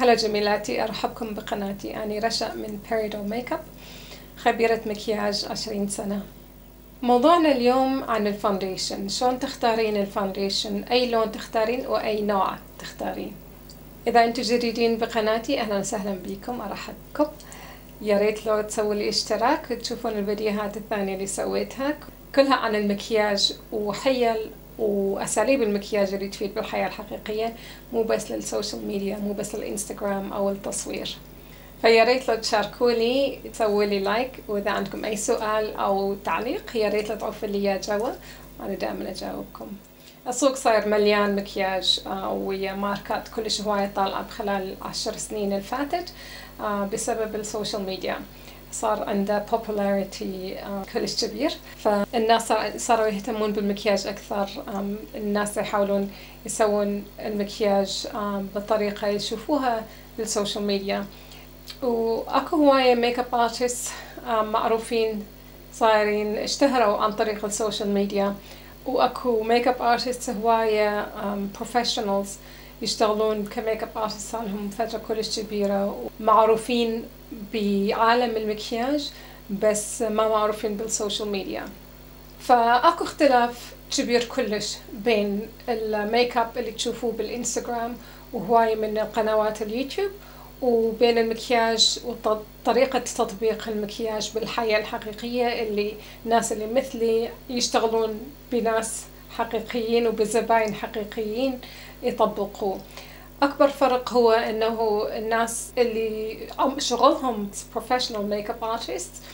هلا جميلاتي، أرحبكم بقناتي. أنا رشا من Peridot Makeup، خبيرة مكياج 20 سنة. موضوعنا اليوم عن الفاونديشن. شلون تختارين الفاونديشن، أي لون تختارين وأي نوع تختارين. إذا أنتم جديدين بقناتي أهلا وسهلا بكم، أرحب بكم. يا ريت لو تسووا لي اشتراك تشوفون الفيديوهات الثانية اللي سويتها، كلها عن المكياج وحيل وأساليب المكياج اللي تفيد بالحياة الحقيقية، مو بس للسوشيال ميديا، مو بس للإنستغرام أو التصوير. فيا ريت لو تشاركوني، تسووا لي لايك، وإذا عندكم أي سؤال أو تعليق يا ريت لو تعرفوا لي إياه جوا، وأنا دائما أجاوبكم. السوق صاير مليان مكياج ويا ماركات كلش هواية طالعة بخلال 10 سنين الفاتت بسبب السوشيال ميديا. صار عنده popularity كلش كبير، فالناس صاروا يهتمون بالمكياج أكثر. الناس يحاولون يسوون المكياج بطريقة يشوفوها بالسوشيال ميديا، وأكو هواية ميك اب ارتست معروفين صايرين اشتهروا عن طريق السوشيال ميديا، واكو ميك اب ارتست هواية بروفيشنالز يشتغلون كميك اب ارتست صارلهم فترة كلش كبيرة ومعروفين بعالم المكياج، بس ما معروفين بالسوشيال ميديا. فاكو اختلاف كبير كلش بين الميك اب اللي تشوفوه بالانستغرام وهواية من قنوات اليوتيوب، وبين المكياج وطريقة تطبيق المكياج بالحياة الحقيقية، اللي الناس اللي مثلي يشتغلون بناس حقيقيين وبزباين حقيقيين يطبقوه. أكبر فرق هو أنه الناس اللي شغلهم professional makeup artists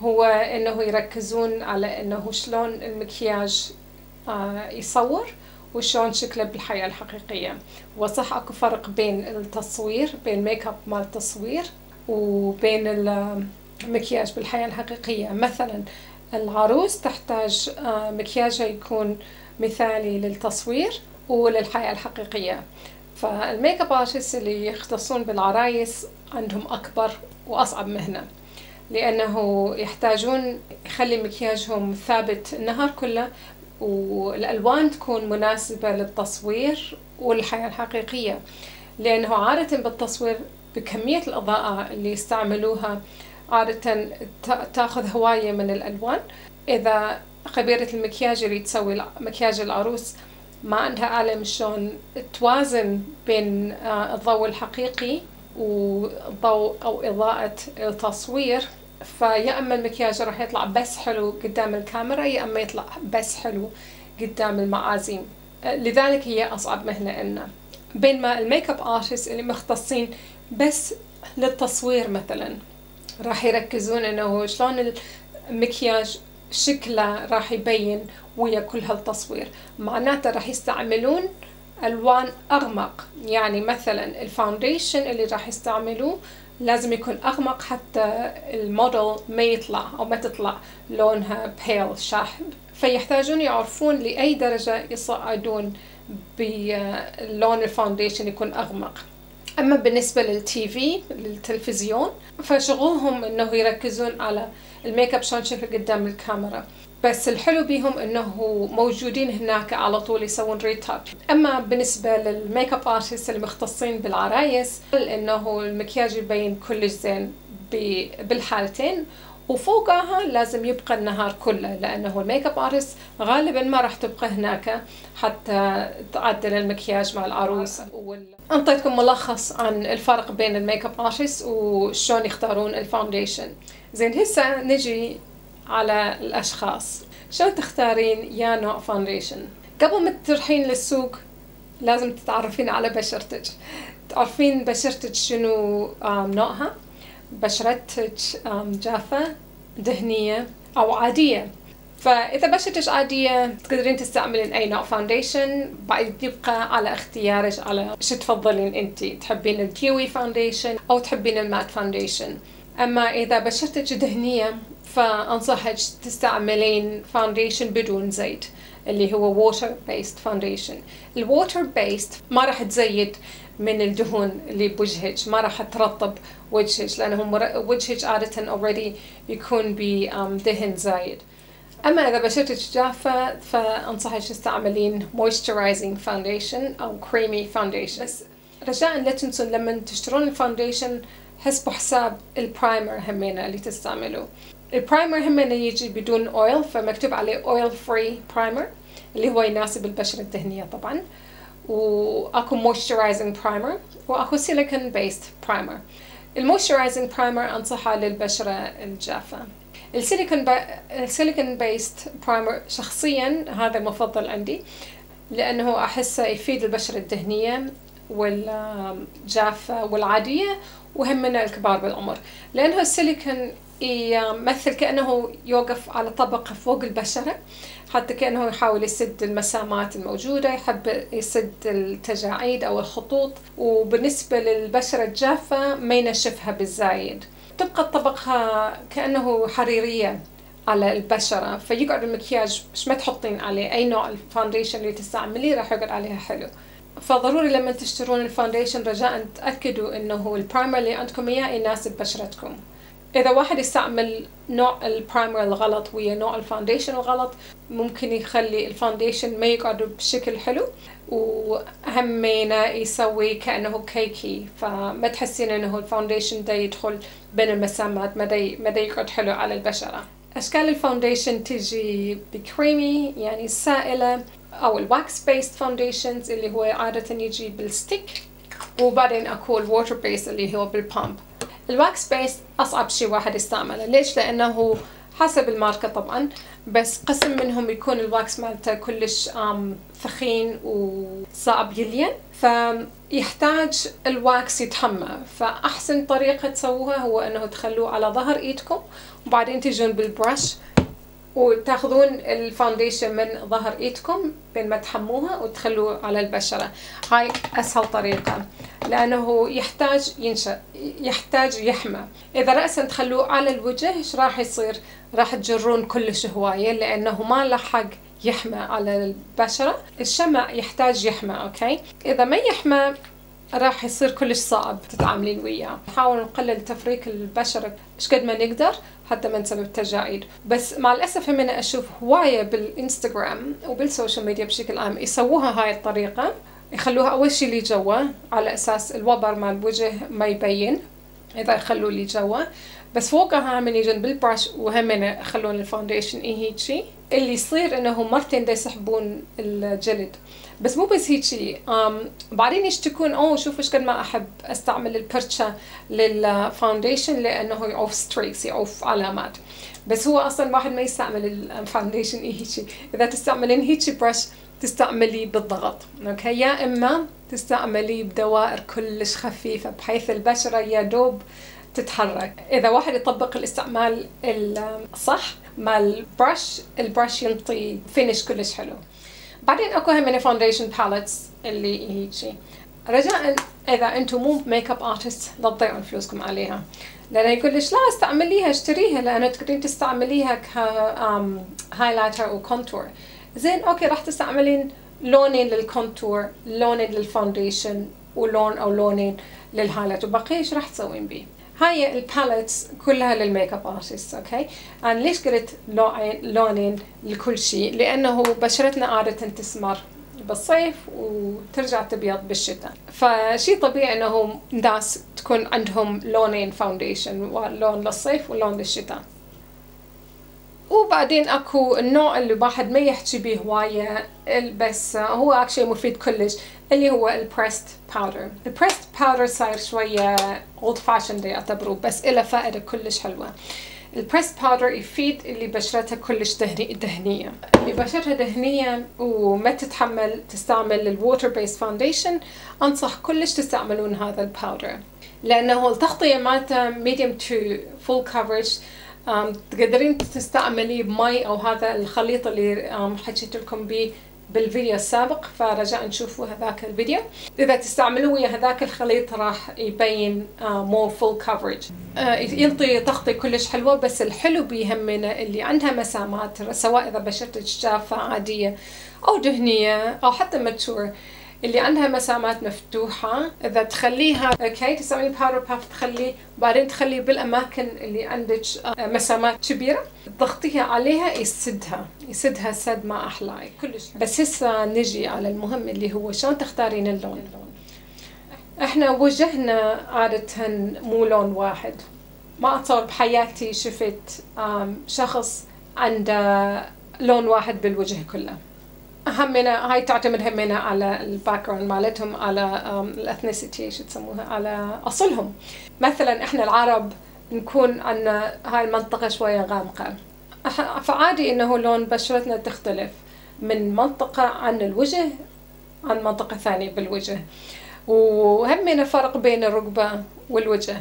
هو أنه يركزون على أنه شلون المكياج يصور وشلون شكله بالحياة الحقيقية. وصح اكو فرق بين التصوير، بين ميك اب مال التصوير وبين المكياج بالحياة الحقيقية. مثلا العروس تحتاج مكياجها يكون مثالي للتصوير وللحياة الحقيقية. فالميك اب ارتست اللي يختصون بالعرايس عندهم اكبر واصعب مهنة، لانه يحتاجون يخلي مكياجهم ثابت النهار كله، والألوان تكون مناسبة للتصوير والحياة الحقيقية، لأنه عادة بالتصوير بكمية الإضاءة اللي يستعملوها عادة تاخذ هواية من الألوان. إذا خبيرة المكياج اللي تسوي مكياج العروس ما عندها علم شلون توازن بين الضوء الحقيقي والضوء أو إضاءة التصوير، فيا اما المكياج راح يطلع بس حلو قدام الكاميرا، يا اما يطلع بس حلو قدام المعازيم. لذلك هي اصعب مهنة لنا. بينما الميك اب ارتست اللي مختصين بس للتصوير مثلا راح يركزون انه شلون المكياج شكله راح يبين ويا كل هالتصوير. معناته راح يستعملون الوان اغمق، يعني مثلا الفاونديشن اللي راح يستعملوه لازم يكون أغمق حتى الموديل ما يطلع أو ما تطلع لونها بيل شاحب، فيحتاجون يعرفون لأي درجة يصعدون بلون الفاونديشن يكون أغمق. أما بالنسبة للتي في للتلفزيون فشغلهم إنه يركزون على الميك اب شلون شكله قدام الكاميرا، بس الحلو بيهم انه موجودين هناك على طول يسوون ريتاتش. اما بالنسبه للميك اب ارتست المختصين بالعرايس انه المكياج يبين كلش زين بالحالتين، وفوقها لازم يبقى النهار كله، لانه الميك اب ارتست غالبا ما راح تبقى هناك حتى تعدل المكياج مع العروس. انطيتكم ملخص عن الفرق بين الميك اب ارتست وشلون يختارون الفاونديشن. زين هسه نجي على الأشخاص. شلون تختارين يا نوع فاونديشن؟ قبل ما تروحين للسوق لازم تتعرفين على بشرتك، تعرفين بشرتك شنو نوعها. بشرتك جافة، دهنية أو عادية. فإذا بشرتك عادية تقدرين تستعملين أي نوع فاونديشن، بعد يبقى على اختيارك على شو تفضلين انتي، تحبين الديوي فاونديشن أو تحبين المات فاونديشن. أما إذا بشرتك دهنية فأنصحك تستعملين فاونديشن بدون زيت اللي هو water based foundation. الwater based ما راح تزيد من الدهون اللي بوجهك، ما راح ترطب وجهك، لأنه وجهك عادة already يكون بدهن زايد. أما إذا بشرتك جافة فأنصحك تستعملين moisturizing foundation أو creamy foundation. بس رجاء لا تنسون لما تشترون الفاونديشن حسبوا حساب البرايمر همينة اللي تستعملوه. البرايمر همينة يجي بدون اويل، فمكتوب عليه اويل فري برايمر اللي هو يناسب البشرة الدهنية طبعا، واكو مويسترايزنج برايمر واكو سيليكون بيست برايمر. المويسترايزنج برايمر انصحه للبشرة الجافة. السيليكون بيست برايمر شخصيا هذا المفضل عندي، لانه احسه يفيد البشرة الدهنية والجافة والعادية وهم من الكبار بالعمر، لانه السيليكون يمثل كأنه يوقف على طبقة فوق البشرة، حتى كأنه يحاول يسد المسامات الموجودة، يحب يسد التجاعيد أو الخطوط، وبالنسبة للبشرة الجافة ما ينشفها بالزايد. تبقى الطبقة كأنه حريرية على البشرة، فيقعد المكياج مش ما تحطين عليه أي نوع الفاونديشن اللي تستعمليه راح يقعد عليها حلو. فضروري لما تشترون الفاونديشن رجاء تأكدوا إنه البرايمر اللي عندكم إياه يناسب بشرتكم. إذا واحد يستعمل نوع البرايمر الغلط ويا نوع الفاونديشن الغلط ممكن يخلي الفاونديشن ما يقعد بشكل حلو، وهمينه يسوي كأنه كيكي، فما تحسين إنه الفاونديشن دا يدخل بين المسامات، ما دا يقعد حلو على البشرة. أشكال الفاونديشن تجي بكريمي يعني سائلة، أو الواكس بيست فاونديشنز اللي هو عادة يجي بالستيك، وبعدين أكو الووتر بيست اللي هو بالبامب. الواكس بيست أصعب شيء واحد يستعمله، ليش؟ لأنه حسب الماركة طبعا، بس قسم منهم يكون الواكس مالته كلش ثخين وصعب يلين، فيحتاج الواكس يتحمى. فأحسن طريقة تسووها هو أنه تخلوه على ظهر إيدكم، وبعدين تجون بالبرش وتاخذون الفاونديشن من ظهر ايدكم بين ما تحموها وتخلوه على البشرة. هاي اسهل طريقة، لانه يحتاج يحتاج يحمى. اذا رأسا تخلوه على الوجه ايش راح يصير؟ راح تجرون كلش هواية، لانه ما لحق يحمى على البشرة. الشمع يحتاج يحمى، اوكي؟ اذا ما يحمى راح يصير كلش صعب تتعاملين وياه. نحاول نقلل تفريك البشرة ايش قد ما نقدر حتى ما نسبب تجاعيد، بس مع الاسف هم انا اشوف هواية بالانستغرام وبالسوشيال ميديا بشكل عام يسووها هاي الطريقة، يخلوها اول شي اللي جوا على اساس الوبر مال الوجه ما يبين اذا يخلوه اللي جوا، بس فوقها هم يجون بالبرش وهم يخلون الفاونديشن هيجي. اللي يصير انه مرتين دا يسحبون الجلد، بس مو بس هيجي، بعدين يشتكون شوف ايش قد ما احب استعمل البرشة للفاونديشن لانه يعوف ستريكس، يعوف علامات. بس هو اصلا واحد ما يستعمل الفاونديشن هيجي. اذا تستعملين هيجي برش تستعملي بالضغط، اوكي؟ يا اما تستعملي بدوائر كلش خفيفة بحيث البشرة يا دوب تتحرك. اذا واحد يطبق الاستعمال الصح مال البرش ينطي فينش كلش حلو. بعدين اكو هم فاونديشن باليتس اللي هيجي. رجاء اذا انتم مو ميك اب ارتست لا تضيعون فلوسكم عليها، لانه يقول ليش لا استعمليها اشتريها لانه تقدرين تستعمليها ك هايلايتر وكونتور. زين اوكي، راح تستعملين لونين للكونتور، لونين للفاونديشن، ولون او لونين للهايلايت، وبقيه ايش راح تسوين بيه؟ هاي الباليتس كلها للميك اب ارتست، اوكي؟ انا ليش قلت لونين لكل شيء؟ لانه بشرتنا عاده تسمر بالصيف وترجع تبيض بالشتاء، فشي طبيعي انه ناس تكون عندهم لونين فاونديشن، لون للصيف ولون للشتاء. وبعدين اكو النوع اللي واحد ما يحكي به هوايه بس هو اكشلي مفيد كلش، اللي هو البريست باودر. البريست باودر صاير شويه اولد فاشند يعتبروه، بس له فائده كلش حلوه. البريست باودر يفيد اللي بشرتها كلش دهنيه، اللي بشرتها دهنيه وما تتحمل تستعمل الووتر بيست فاونديشن، انصح كلش تستعملون هذا الباودر، لانه التغطيه مالته ميديوم تو فول كفرج. تقدرين تستعمليه بمي او هذا الخليط اللي حكيت لكم به بالفيديو السابق، فرجاء نشوفوا هذاك الفيديو. اذا تستعملوه ويا هذاك الخليط راح يبين مور فول كفرج، ينطي تغطية كلش حلوة. بس الحلو بيهمنا اللي عندها مسامات، سواء اذا بشرتك جافة عادية او دهنية او حتى ماتشور، اللي عندها مسامات مفتوحة، إذا تخليها اوكي تسوين باودر باف تخليه، بعدين تخليه بالأماكن اللي عندك مسامات كبيرة تضغطيها عليها يسدها سد ما أحلى كلش. بس هسه نجي على المهم اللي هو شلون تختارين اللون. احنا وجهنا عادة مو لون واحد. ما أتصور بحياتي شفت شخص عنده لون واحد بالوجه كله. همنا هاي تعتمد همنا على الباك جراوند مالتهم، على الاثنيسيتي شو تسموها، على أصلهم. مثلا احنا العرب نكون عندنا هاي المنطقة شوية غامقة، فعادي انه لون بشرتنا تختلف من منطقة عن الوجه عن منطقة ثانية بالوجه. وهمنا فرق بين الركبة والوجه.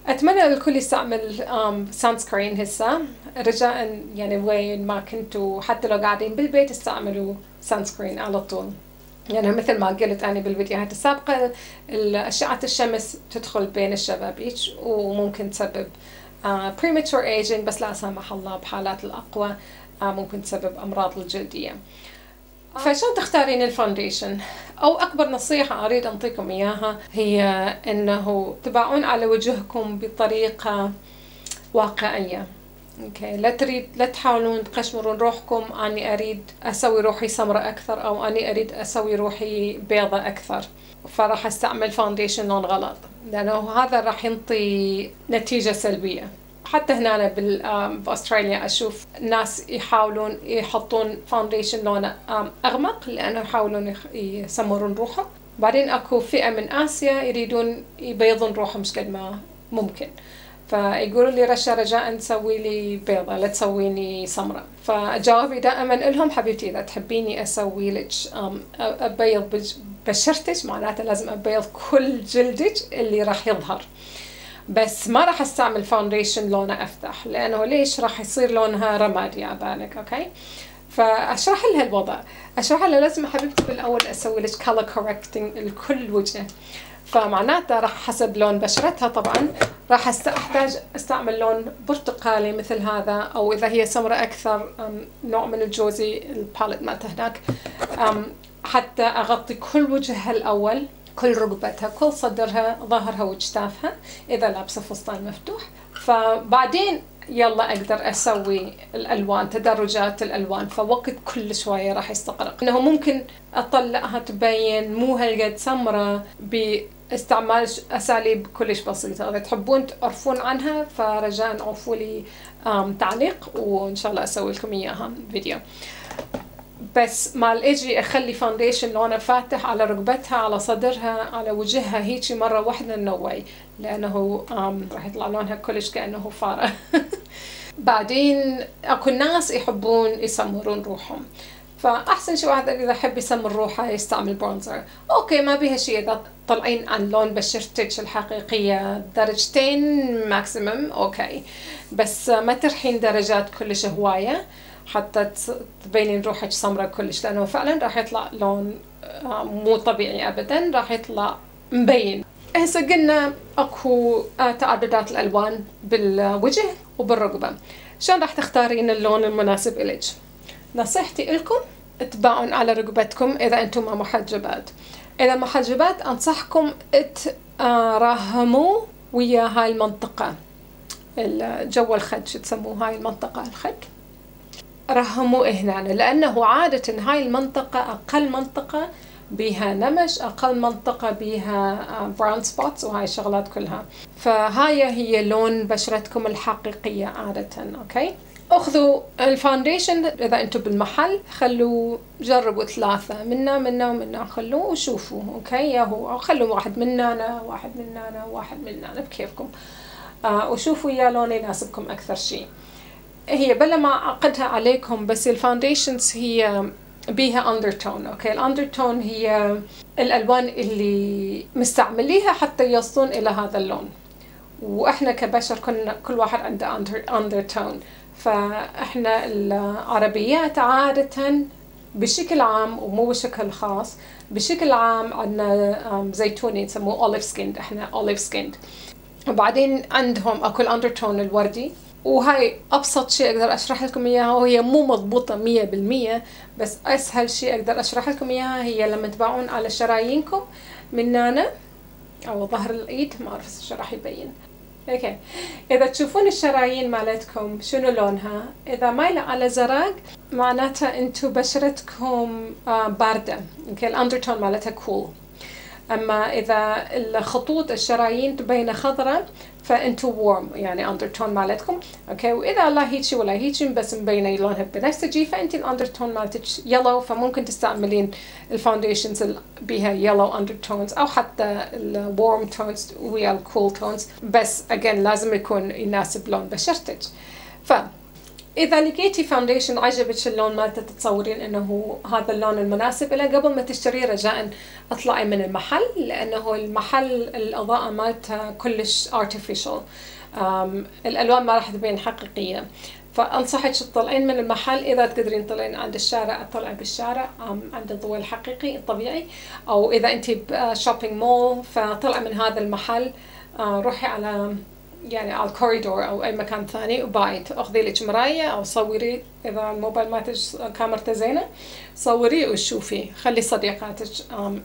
أتمنى الكل يستعمل سان سكرين هسه، رجاء يعني وين ما كنتوا حتى لو قاعدين بالبيت استعملوا سان سكرين على طول. يعني مثل ما قلت أنا بالفيديوهات السابقة، أشعة الشمس تدخل بين الشبابيك وممكن تسبب premature aging، بس لا سمح الله بحالات الأقوى ممكن تسبب أمراض الجلدية. فشون تختارين الفاونديشن؟ أو أكبر نصيحة أريد أعطيكم إياها هي إنه تباعون على وجهكم بطريقة واقعية. اوكي، لا تحاولون تقشمرون روحكم اني اريد اسوي روحي سمراء اكثر او اني اريد اسوي روحي بيضة اكثر، فراح استعمل فاونديشن لون غلط، لانه هذا راح ينطي نتيجة سلبية. حتى هنا باستراليا اشوف ناس يحاولون يحطون فاونديشن لون اغمق لانه يحاولون يسمرون روحهم، بعدين اكو فئة من اسيا يريدون يبيضون روحهم مش قد ما ممكن، فيقولوا لي رشا رجاء تسوي لي بيضة لا تسويني سمراء. فجوابي دائما لهم حبيبتي اذا تحبيني اسوي لك ابيض بشرتك معناته لازم ابيض كل جلدك اللي راح يظهر، بس ما راح استعمل فاونديشن لونه افتح لانه ليش راح يصير لونها رمادي عبالك. اوكي، فاشرح لها الوضع، اشرح لها لازم حبيبتي بالاول اسوي لك كولر كوركتنج لكل وجه، فمعناته راح حسب لون بشرتها طبعا راح احتاج استعمل لون برتقالي مثل هذا، او اذا هي سمراء اكثر نوع من الجوزي الباليت مالته هناك، حتى اغطي كل وجهها الاول، كل رقبتها، كل صدرها، ظهرها وجتافها اذا لابسه فستان مفتوح، فبعدين يلا اقدر اسوي الالوان تدرجات الالوان، فوقت كل شويه راح يستغرق انه ممكن اطلعها تبين مو هالقد سمراء باستعمال اساليب كلش بسيطه. اذا تحبون تعرفون عنها فرجاء عرفوا لي تعليق وان شاء الله اسوي لكم اياها فيديو. بس مال اجي اخلي فاونديشن لونه فاتح على رقبتها على صدرها على وجهها هيجي مره واحده نوعي، لانه راح يطلع لونها كلش كانه فاره. بعدين اكو ناس يحبون يسمرون روحهم، فاحسن شيء واحد اذا يحب يسمر روحه يستعمل برونزر. اوكي ما بيها شيء اذا طلعين عن لون بشرتك الحقيقيه درجتين ماكسيمم اوكي، بس ما ترحين درجات كلش هوايه حتى تبينين روحك سمراء كلش، لانه فعلا راح يطلع لون مو طبيعي ابدا، راح يطلع مبين. هسه قلنا اكو تعددات الالوان بالوجه وبالرقبه، شلون راح تختارين اللون المناسب الك؟ نصيحتي لكم اتباعون على رقبتكم اذا انتم محجبات. اذا محجبات انصحكم تراهموا ويا هاي المنطقه جوا الخد، شو تسموه هاي المنطقه الخد، رهموا هنا، لأنه عادة هاي المنطقة أقل منطقة بيها نمش، أقل منطقة بيها براون سبوتس وهاي الشغلات كلها، فهاي هي لون بشرتكم الحقيقية عادة. أوكي، أخذوا الفاونديشن إذا أنتم بالمحل، خلوا جربوا 3 منا خلوه وشوفوا. أوكي، ياهو خلوا واحد مننا واحد مننا واحد مننا بكيفكم، وشوفوا يا لون يناسبكم أكثر شيء. هي بلا ما أعقدها عليكم، بس الفاونديشنز هي بيها اندرتون. اوكي، الاندرتون هي الالوان اللي مستعمليها حتى يصلون الى هذا اللون، واحنا كبشر كنا كل واحد عنده اندرتون، فاحنا العربيات عادة بشكل عام ومو بشكل خاص، بشكل عام عندنا زيتوني يسموه اوليف سكيند، احنا اوليف سكيند، وبعدين عندهم اكو الاندرتون الوردي، وهاي أبسط شيء أقدر أشرح لكم إياها، وهي مو مضبوطة 100%، بس أسهل شيء أقدر أشرح لكم إياها هي لما تباعون على شرايينكم من هنا أو ظهر الإيد، ما أعرف الشرح يبين. أوكي، إذا تشوفون الشرايين مالتكم شنو لونها، إذا مايلة على زرق معناتها أنتو بشرتكم باردة. أوكي، الأندرتون مالتها كول. اما اذا الخطوط الشرايين تبين خضراء فانتو وورم يعني اندرتون مالتكم، اوكي. واذا لا هيجي ولا هيجي بس مبينه لونها بنفسجي فانت الاندرتون مالتك يلو، فممكن تستعملين الفاونديشنز اللي بيها يلو اندرتونز او حتى الورم تونز ويا الكول تونز، بس اجين لازم يكون يناسب لون بشرتك. إذا لقيتي فاونديشن عجبك اللون مالته تتصورين إنه هذا اللون المناسب له، قبل ما تشتريه رجاءً اطلعي من المحل، لأنه المحل الإضاءة مالته كلش artificial، الألوان ما راح تبين حقيقية، فأنصحك تطلعين من المحل. إذا تقدرين تطلعين عند الشارع اطلعي بالشارع عند الضوء الحقيقي الطبيعي، أو إذا أنت بشوبينج مول فطلعي من هذا المحل، روحي على يعني على الكوريدور او اي مكان ثاني وبايت، اخذي لك مرايه او صوري، اذا الموبايل مالتك كاميرته زينه صوري وشوفي، خلي صديقاتك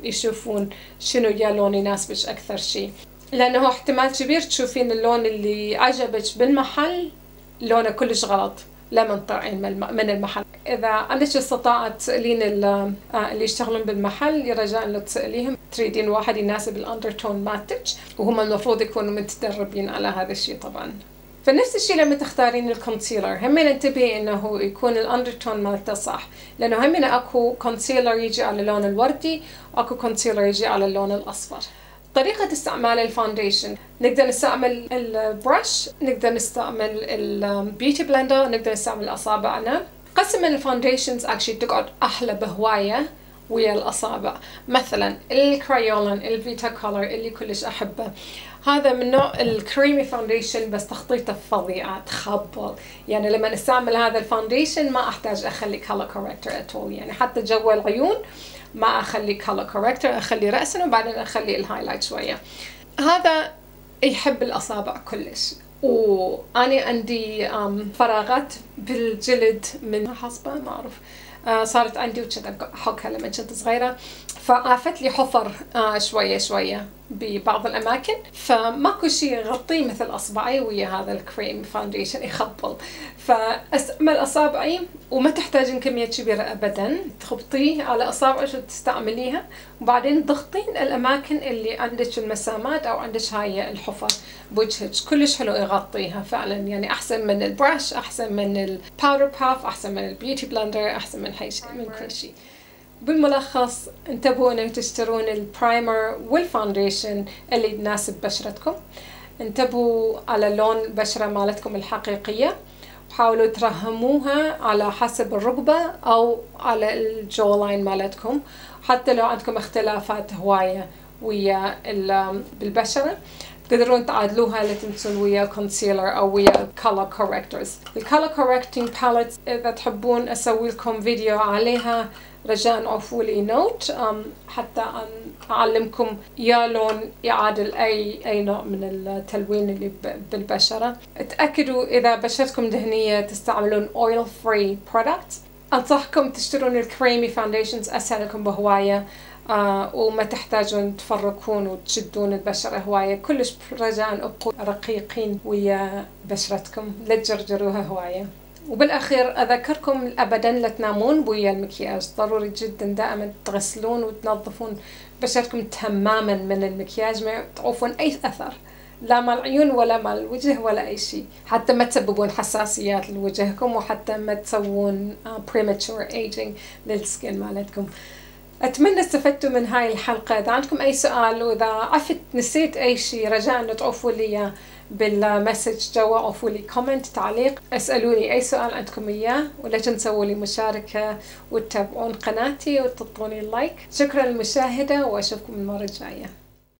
يشوفون شنو يا لون يناسبك اكثر شيء، لانه احتمال كبير تشوفين اللون اللي عجبك بالمحل لونه كلش غلط لما تطلعين من المحل. اذا عندك استطاعه تسالين اللي يشتغلون بالمحل رجاء لا تساليهم، تريدين واحد يناسب الاندرتون مالتك، وهم المفروض يكونوا متدربين على هذا الشيء طبعا. فنفس الشيء لما تختارين الكونسيلر هم انتبهي انه يكون الاندرتون مالته صح، لانه هم اكو كونسيلر يجي على اللون الوردي واكو كونسيلر يجي على اللون الاصفر. طريقة استعمال الفاونديشن، نقدر نستعمل البرش، نقدر نستعمل البيوتي بلندر، نقدر نستعمل أصابعنا. قسم الفاونديشنز اكشلي تقعد أحلى بهواية ويا الأصابع، مثلا الكرايولن الفيتا كولر اللي كلش أحبه، هذا من نوع الكريمي فاونديشن بس تخطيطه فظيعة تخبل، يعني لما نستعمل هذا الفاونديشن ما أحتاج أخلي كولر كوركتور أتول، يعني حتى جوا العيون ما أخلي كولر كوركتور، أخلي رأسا وبعدين أخلي الهايلايت شوية. هذا يحب الأصابع كلش، وأنا عندي فراغات بالجلد من حصبة ما أعرف صارت عندي وكذا حكها لما كنت صغيرة، فعافت لي حفر شوية شوية ببعض الأماكن، فماكو شيء يغطيه مثل أصبعي ويا هذا الكريم فاونديشن يخبل، فأستعمل أصابعي وما تحتاجين كمية كبيرة أبدا، تخبطيه على أصابعك وتستعمليها وبعدين تضغطين الأماكن اللي عندك المسامات أو عندك هاي الحفر بوجهك، كلش حلو يغطيها فعلا، يعني أحسن من البرش، أحسن من الباودر باف، أحسن من البيوتي بلندر، أحسن من كل شيء. بالملخص انتبهوا انه تشترون البرايمر والفاونديشن اللي يناسب بشرتكم، انتبهوا على لون البشرة مالتكم الحقيقية، وحاولوا ترهموها على حسب الرقبة او على الجو لاين مالتكم، حتى لو عندكم اختلافات هواية ويا بالبشرة تقدرون تعادلوها لتنسون ويا كونسيلر او ويا كولر كوركتورز. الكولر كوركتنج باليتس اذا تحبون اسوي لكم فيديو عليها رجاء عفوا لي نوت حتى اعلمكم يا لون يعادل اي نوع من التلوين اللي بالبشره. اتاكدوا اذا بشرتكم دهنيه تستعملون اويل فري برودكتس. انصحكم تشترون الكريمي فاونديشنز اسهل لكم بهوايه، وما تحتاجون تفركون وتشدون البشرة هواية، كلش رجاء ابقوا رقيقين ويا بشرتكم لا تجرجروها هواية. وبالأخير أذكركم أبدا لا تنامون ويا المكياج، ضروري جدا دائما تغسلون وتنظفون بشرتكم تماما من المكياج، ما تعوفون أي أثر لا مال العيون ولا مال الوجه ولا أي شيء، حتى ما تسببون حساسيات لوجهكم وحتى ما تسوون premature aging للسكين مالتكم. أتمنى استفدتوا من هاي الحلقة. إذا عندكم أي سؤال وإذا عفت نسيت أي شيء رجاء أن تعفوا لي بالمسج جوا، عفوا لي كومنت تعليق، اسألوني أي سؤال عندكم إياه، ولا تنسوا لي مشاركة وتتابعون قناتي وتعطوني لايك. شكرا للمشاهدة وأشوفكم المرة الجاية.